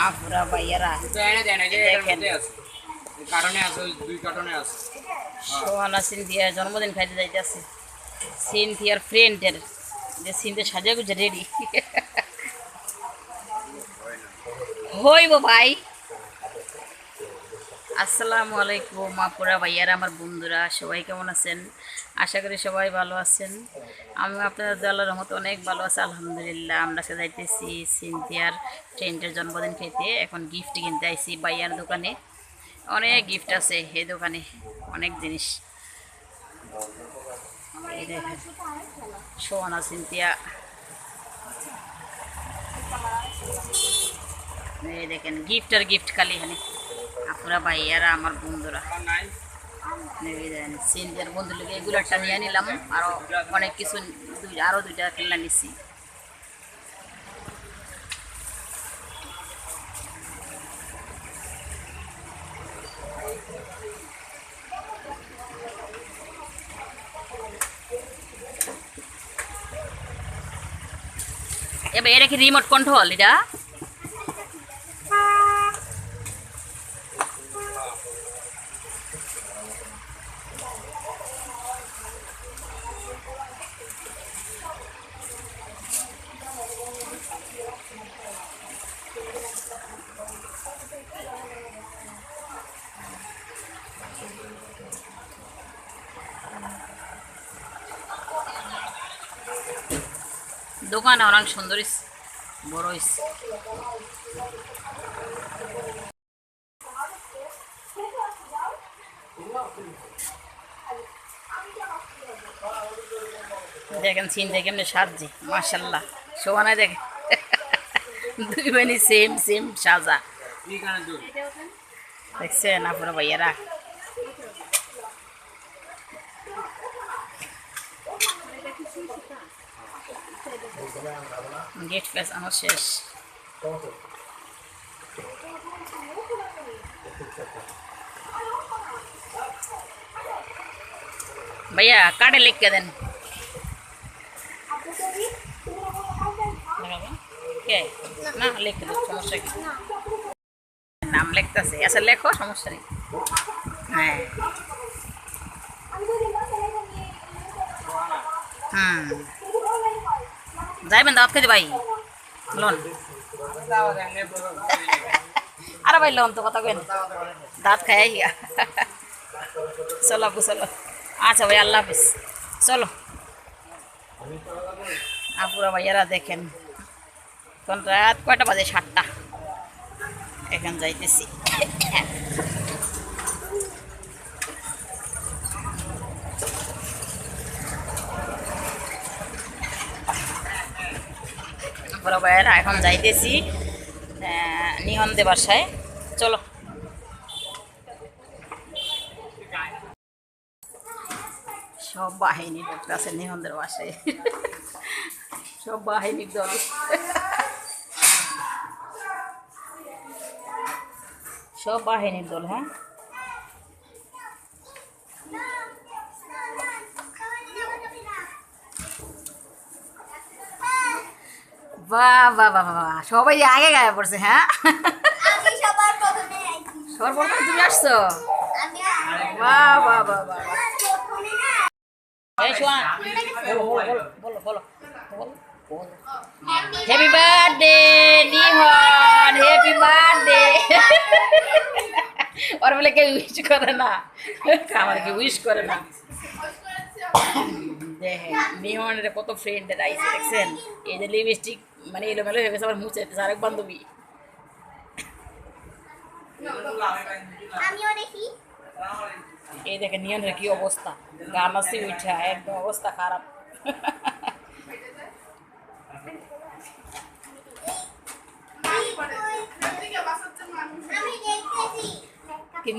আপুরা ভাইয়ারা দেখেন সোহানা সিনথিয়ার জন্মদিন খাইতে যাইতেছে। সিনথিয়ার ফ্রেন্ডের যে সিনথিয়া সাজিয়ে গুছে রেডি হইব ভাই। আসসালামু আলাইকুম আপুরা ভাইয়ারা, আমার বন্ধুরা সবাই কেমন আছেন? আশা করি সবাই ভালো আছেন। আমি আপনাদের আল্লাহর রহমতে অনেক ভালো আছি আলহামদুলিল্লাহ। আমরা আজকে যাইতেছি সিনথিয়ার ফ্রেন্ডের জন্মদিন খেতে। এখন গিফট কিনতে আইছি ভাইয়ার দোকানে। অনেক গিফট আছে এই দোকানে, অনেক জিনিস। এই দেখেন সোহানা সিনথিয়া, এই দেখেন গিফট আর গিফট খালি এখানে আপুরা ভাইয়ারা আমার বন্ধুরা। সিনথিয়ার বন্ধু লোক এগুলো একটা নিয়ে নিলাম, আরো অনেক কিছু আরো দুইটা খেলনা নিচ্ছি। এবার এটা কি রিমোট কন্ট্রোল? এটা দোকান অনেক সুন্দর বড় দেখেন সিন দেখে এমনি সাজছে মাশাল্লাহ। সোহানায় দেখেন দুই বানি সেম সেম সাজা দেখছেন আপুরা ভাইয়ারা। গেট প্লাস আমার শেষ। ভাইয়া কার্ডে লিখে দেন। না লিখে দেন, সমস্যা কি? নাম লিখতেছে, আচ্ছা লেখো, সমস্যা নেই। হ্যাঁ যাইবেন দাওয়াত খেতে ভাই? লোন আরে ভাই লোন তো কথা কেন, দাঁত খাই গিয়া। চলো আপু চলো। আচ্ছা ভাই আল্লাহ হাফিজ, চলো। আপুরা ভাইয়ারা দেখেন কোন রাত কয়টা বাজে? 7টা। এখন যাইতেছি। আপুরা ভাইয়ারা এখন যাইতেছি নিহনদের বাসায়, চলো। সব বাহিনী ঢুকতেছে নিহনদের বাসায়, সব বাহিনীর দল। সব বাহিনীর দল। হ্যাঁ বাহ বাহ বাহ বাহ, সবাই আগে গায়ে পড়ছে। হ্যাঁ সবার প্রথমে তুমি আসছো? বাহ বাহ বাহ বাহ। বলো বলো বলো। Happy birthday Nihon, happy birthday. ওর বলে কেউ উইশ করে না, আমার কেউ উইশ করে না। দেখেন নিহনের কত ফ্রেন্ডের আইসে দেখছেন। এই যে লিপস্টিক মানে এলোমেলো হয়ে গেছে, আবার মুছে আরেক বান্ধবী। এই দেখেন নিয়নের কি অবস্থা, গান আছে উঠা একদম অবস্থা খারাপ।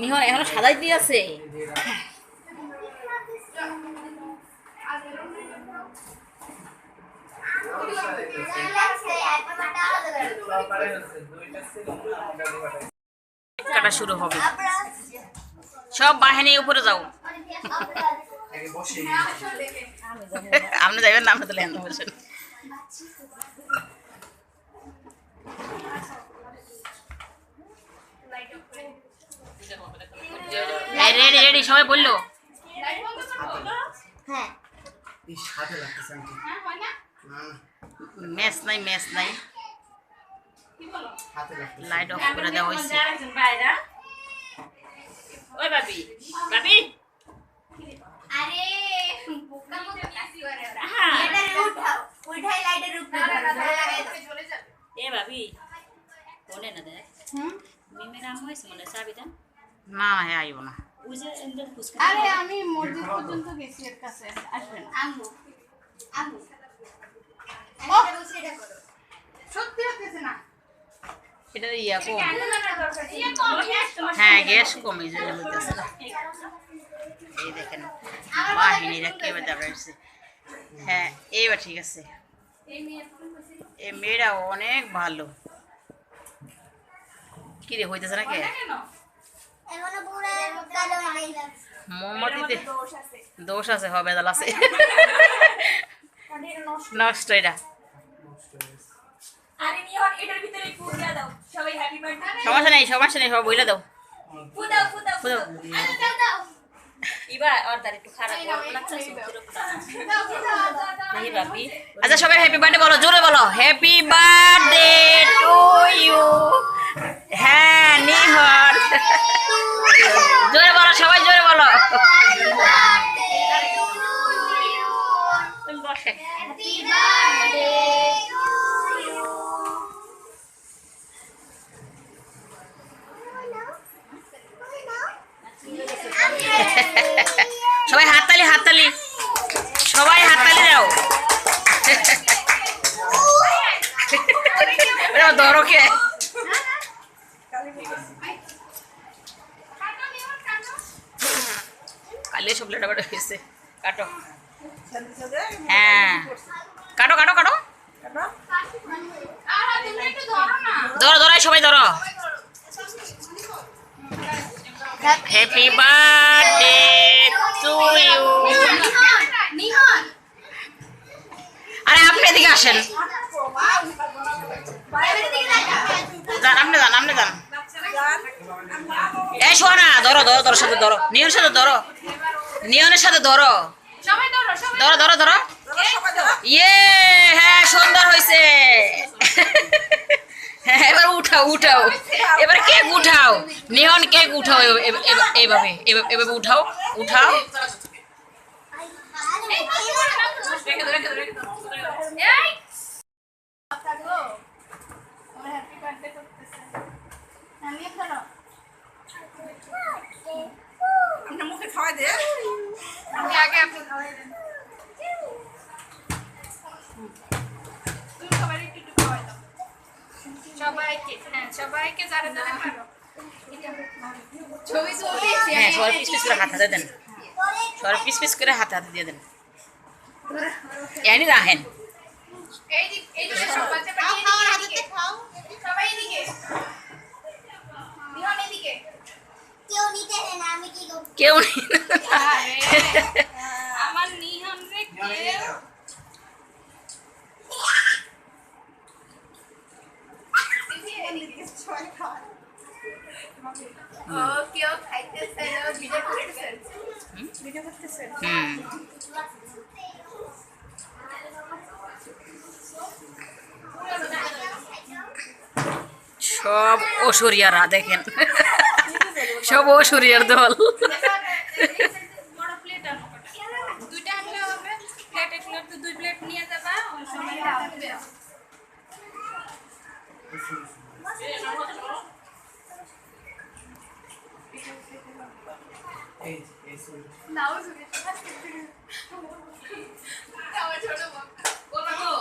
নিহন এখনো সাজাই দিয়ে আছে। কাটা শুরু হবে, সব বাহিনী উপরে যাও। আপনি যাবেন না? আপনি তো লেন বলছেন। রেডি রেডি সবাই বললো। হ্যাঁ ম্যাচ নাই ম্যাচ নাই, লাইট অফ করে দেওয়া হয়েছে। ওই বাবি বাবি আরে বোকা মতো কাশি করে ওরা এটা উঠাও উঠাই লাইটের উপরে চলে যাবে এ বাবি কোনে না দেখ মিমের আম হয়েছে মনে চাবি দেন। না না হ্যাঁ আইব না। আরে আমি মসজিদ পর্যন্ত গেছি এর কাছে আসবেন। আম্মু আম্মু এটা করো সত্যি হচ্ছে না এটা ইয়া কম, ইয়ে কম হ্যাঁ গ্যাস কম এই জন্য বলতেছে। এই দেখেন বাহিনীরা কেউ দেখাচ্ছে। হ্যাঁ এইবার ঠিক আছে, এই মেয়েরা অনেক ভালো। কি রে হইতেছে নাকি এমন পুরো কালো হয়ে গেছে মোমবাতিতে দোষ আছে, হবে বেদাল আছে নষ্ট এটা। আরে নিয়ন এটার ভিতরে পুরো দাও সবাই হ্যাপি বার্থডে সমস্যা নেই সমস্যা নেই, সব বইলে দাও ফুদাও ফুদাও ফুদাও। আরে দাও দাও এবার আর দাঁড়ি একটু খারাপ লাগছে। দাও দাও এই বাপি আচ্ছা সবাই হ্যাপি বার্থডে বলো, জোরে বলো হ্যাপি বার্থডে টু ইউ। হ্যাঁ নিহর জোরে বলো সবাই জোরে বলো। তুমি বসে হ্যাপি বার্থডে টু ইউ সবাই হাততালি হাততালি সবাই হাততালি দাও। ধরো কে কালে সব লেটা বেটা হয়েছে। কাটো হ্যাঁ কাটো কাটো কাটো আর তুমি একটু ধরো না ধরো ধরো সবাই ধরো। Happy birthday to you. Nihan আরে আপনি এদিকে আসেন, বাইরে দিকে লাগা যান আপনি যান আপনি যান। এই শোনা না ধরো ধরো ধরো সাথে ধরো, নিয়নের সাথে ধরো, নিয়নের সাথে ধরো সবাই ধরো সবাই ধরো ধরো ধরো। ইয়ে হ্যাঁ সুন্দর হয়েছে। হ্যাঁ এবার উঠাও উঠাও, এবার কেক উঠাও, নিয়ন কেক উঠাও এইভাবে এভাবে উঠাও উঠাও। রেখে দাও রেখে দাও রেখে দাও এই থাকো ওরা হ্যাপি বার্থডে করতেছে আমি ধরো আপনি মুখে খাওয়াই দে। আমি আগে আপনি খাওয়াই দেন তুমি সবাই একটু একটু খাওয়াই দাও সবাইকে হ্যাঁ সবাইকে যারা যারা পারো ছবি তুলতেছি হ্যাঁ সবার পিস পিস করে হাত হাতে দেন, সবার পিস পিস করে হাতে হাতে দিয়ে দেন। এনি রাখেন এই দিকে সবাই খাও হাতে খাও সবাই এদিকে নিহন এদিকে কেউ নিতে দেয় না আমি কি করব কেউ নেই। আরে আমার নিহন রে কেউ ও কেউ খাইতেছে না ভিডিও করতেছে ভিডিও করতেছে হুম সব অসুরিয়ারা দেখেন, সব অসুরিয়ার দল। বড় প্লেট আনো দুইটা আনলে হবে প্লেট এগুলো তো দুই প্লেট নিয়ে যাবা ওই সময় খাবে নাও শুনে আমার ছোট বল বলো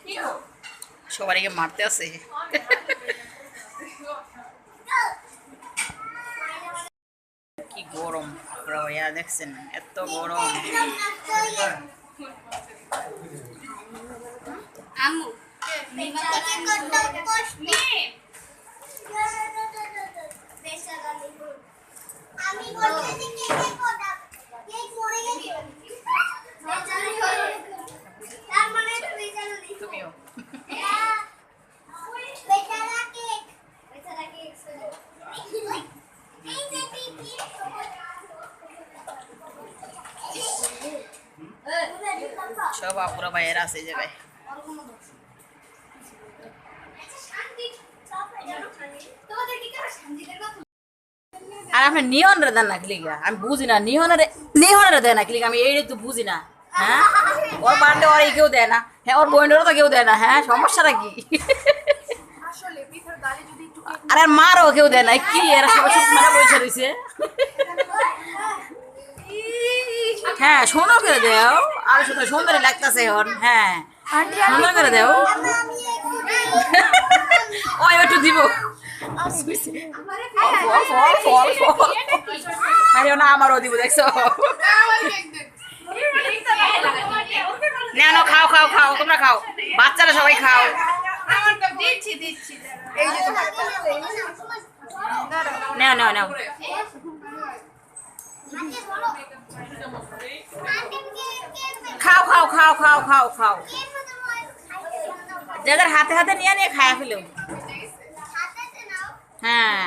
কি গো সবাইকে মারতে আছে। কি গরম আপনারা ভাইয়া দেখছেন, এত গরম। আম্মু নিমা থেকে করতে কষ্ট আমি বলতেছি কেক কোটা কেক মরে গেছে তার মানে বেচারা দিছো তুমিও বেচারা কেক এই যে পিপি সব আপুরা ভাইয়েরা আছে এই জায়গায়। তোমাদের কি করে শান্তিদের কথা আর আপনি নিয়নরে দেন না ক্লিকা, আমি বুঝি না নিয়নরে দেয় না ক্লিকা, আমি এইটাই তো বুঝি না। হ্যাঁ ওর বার্থডে ওর কেউ দেয় না, হ্যাঁ ওর বোনেরও তো কেউ দেয় না, হ্যাঁ সমস্যাটা কি? আসলে পিঠার গালে যদি একটু আর আর মারও কেউ দেয় না, কি এরা সবাই সব মানে বসে রয়েছে। হ্যাঁ সুন্দর করে দেও, আর সুন্দরই লাগতেছে এখন। হ্যাঁ সুন্দর করে দেও, ও একটু দিব। আরে না আমারও দিব, দেখছো? না না খাও খাও খাও, তোমরা খাও, বাচ্চারা সবাই খাও। দিচ্ছি দিচ্ছি এই যে তোমার নাও নাও নাও, খাও খাও খাও খাও খাও খাও, যাদের হাতে হাতে নিয়ে নিয়ে খায়া ফেলো। হ্যাঁ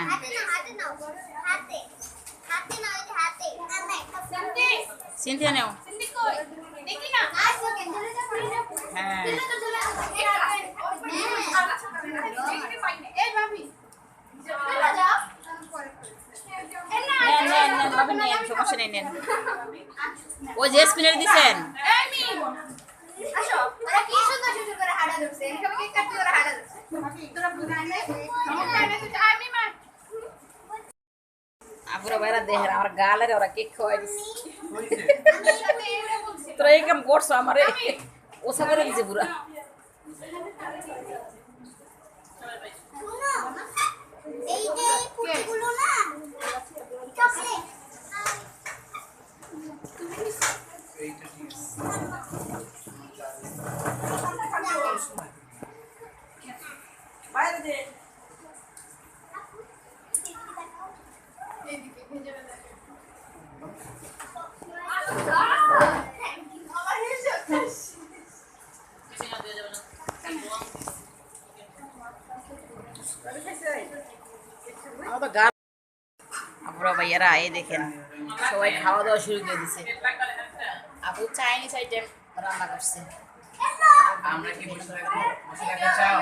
সিনথিয়া নেও। হ্যাঁ নেন নেন নেন বাবা, নেন, সমস্যা নেই, নেন। ওই যে স্পিনার দিছেন, আপুরা বাইরা দেখেন আমার গালের ওরা কেক খাওয়াই দিচ্ছে। তোরা এই কাম করছো আমারে, ওসা করে দিছে পুরা। এই যে পুটিগুলো না চকলেট বাইরে দে আমার তো গাল। আপুরা ভাইয়ারা এই দেখেন সবাই খাওয়া দাওয়া শুরু করে দিছে। আপু চাইনিজ আইটেম রান্না করছে। আমরা কি বসে থাকবো? বসে থাকতে চাও?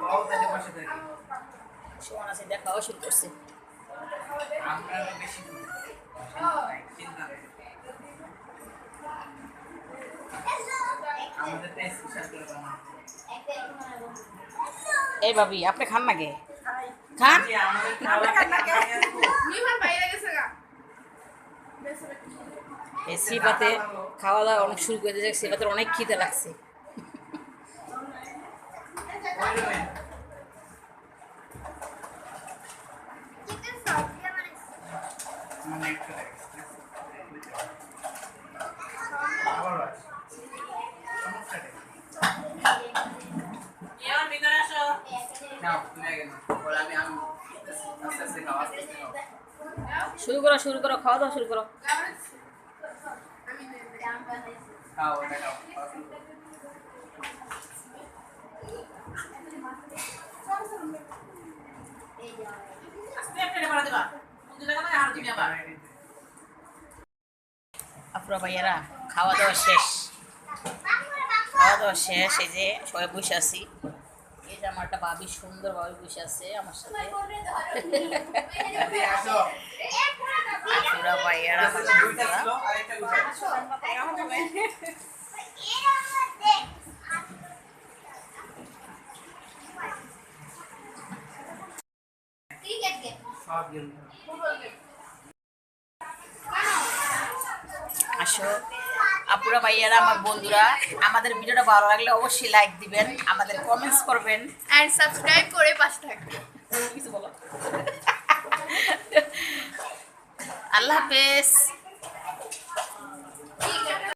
পাও তাহলে বসে থাকি। সোনা সিন্ধা খাওয়া শুরু করছে। আমরা আরো বেশি চিন্তা নেই। আমাদের তো স্পেশাল করে বানানো। এই ভাবি আপনি খান না কে? খান। যে আমাদের খাওয়াটা খাইয়ে আসবো। মিমান বাইরে গেছে গা এই সিপাতে খাওয়া দাওয়া অনেক শুরু করে দিয়েছে, সিপাতে অনেক খিদে লাগছে। ওই রুমে। চিকেন ফ্রাই মানে একটু লাগে। আবার বাস। সমস্যা নেই। নাও, তুমি আগে নাও। পরে আমি আস্তে আস্তে খাওয়া আস্তে আস্তে খাও। শুরু করো খাওয়া দাওয়া শুরু করো। খাও, ওটা খাও। খাওয়া শুরু করো। আপুরা ভাইয়ারা খাওয়া দাওয়া শেষ, এই যে সবাই বসে আছি। এই যে আমার একটা ভাবি সুন্দরভাবে বসে আছে আমার সাথে। এদিকে আসো। আপুরা ভাইয়ারা আমার দুইটা বন্ধুরা। ছিল, আরেকটা গুছাও। ক্রিকেট গেম সব গেম। আসো আপুরা ভাইয়ারা আমার বন্ধুরা, আমাদের ভিডিওটা ভালো লাগলে অবশ্যই লাইক দিবেন, আমাদের কমেন্টস করবেন। এন্ড সাবস্ক্রাইব করে পাশে থাকবেন। কিছু বলো। আল্লাহ হাফেজ।